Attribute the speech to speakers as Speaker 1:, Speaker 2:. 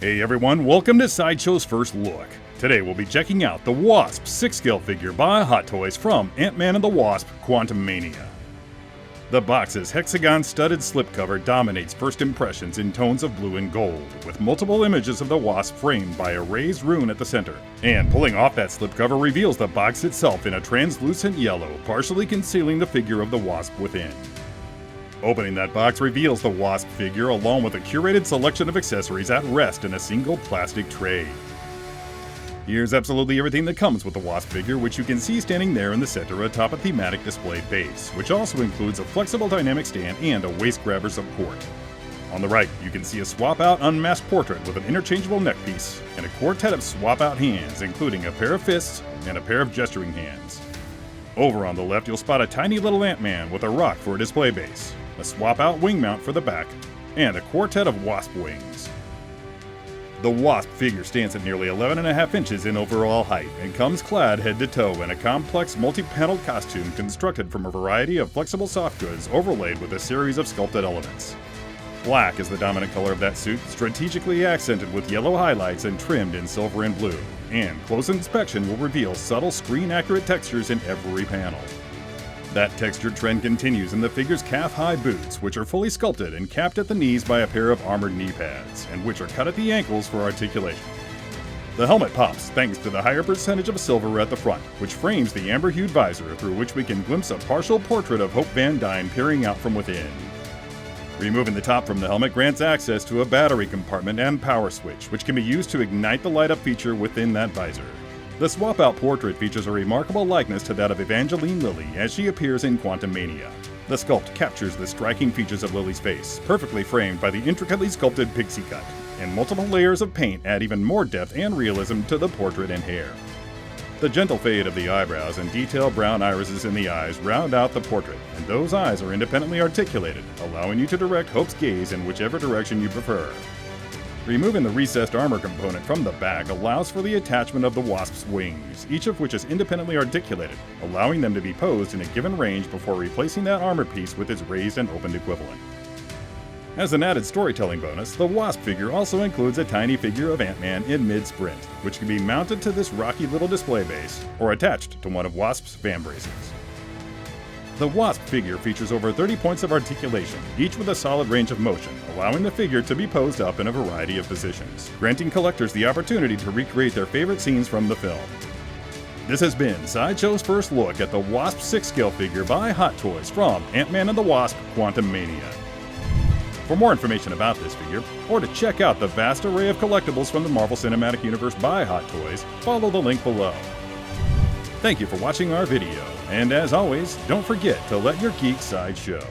Speaker 1: Hey everyone, welcome to Sideshow's First Look. Today we'll be checking out the Wasp 6-scale figure by Hot Toys from Ant-Man and the Wasp Quantumania. The box's hexagon-studded slipcover dominates first impressions in tones of blue and gold, with multiple images of the Wasp framed by a raised rune at the center. And pulling off that slipcover reveals the box itself in a translucent yellow, partially concealing the figure of the Wasp within. Opening that box reveals the Wasp figure along with a curated selection of accessories at rest in a single plastic tray. Here's absolutely everything that comes with the Wasp figure, which you can see standing there in the center atop a thematic display base, which also includes a flexible dynamic stand and a waist grabber support. On the right, you can see a swap-out unmasked portrait with an interchangeable neck piece and a quartet of swap-out hands, including a pair of fists and a pair of gesturing hands. Over on the left, you'll spot a tiny little Ant-Man with a rock for a display base, a swap-out wing mount for the back, and a quartet of Wasp wings. The Wasp figure stands at nearly 11.5 inches in overall height and comes clad head to toe in a complex multi-paneled costume constructed from a variety of flexible soft goods overlaid with a series of sculpted elements. Black is the dominant color of that suit, strategically accented with yellow highlights and trimmed in silver and blue, and close inspection will reveal subtle screen-accurate textures in every panel. That textured trend continues in the figure's calf-high boots, which are fully sculpted and capped at the knees by a pair of armored knee pads, and which are cut at the ankles for articulation. The helmet pops thanks to the higher percentage of silver at the front, which frames the amber-hued visor through which we can glimpse a partial portrait of Hope Van Dyne peering out from within. Removing the top from the helmet grants access to a battery compartment and power switch, which can be used to ignite the light-up feature within that visor. The swap-out portrait features a remarkable likeness to that of Evangeline Lilly as she appears in Quantumania. The sculpt captures the striking features of Lily's face, perfectly framed by the intricately sculpted pixie cut, and multiple layers of paint add even more depth and realism to the portrait and hair. The gentle fade of the eyebrows and detailed brown irises in the eyes round out the portrait, and those eyes are independently articulated, allowing you to direct Hope's gaze in whichever direction you prefer. Removing the recessed armor component from the back allows for the attachment of the Wasp's wings, each of which is independently articulated, allowing them to be posed in a given range before replacing that armor piece with its raised and opened equivalent. As an added storytelling bonus, the Wasp figure also includes a tiny figure of Ant-Man in mid-sprint, which can be mounted to this rocky little display base or attached to one of Wasp's fan braces. The Wasp figure features over 30 points of articulation, each with a solid range of motion, allowing the figure to be posed up in a variety of positions, granting collectors the opportunity to recreate their favorite scenes from the film. This has been Sideshow's First Look at the Wasp 6-scale figure by Hot Toys from Ant-Man and the Wasp Quantumania. For more information about this figure, or to check out the vast array of collectibles from the Marvel Cinematic Universe by Hot Toys, follow the link below. Thank you for watching our video, and as always, don't forget to let your geek side show.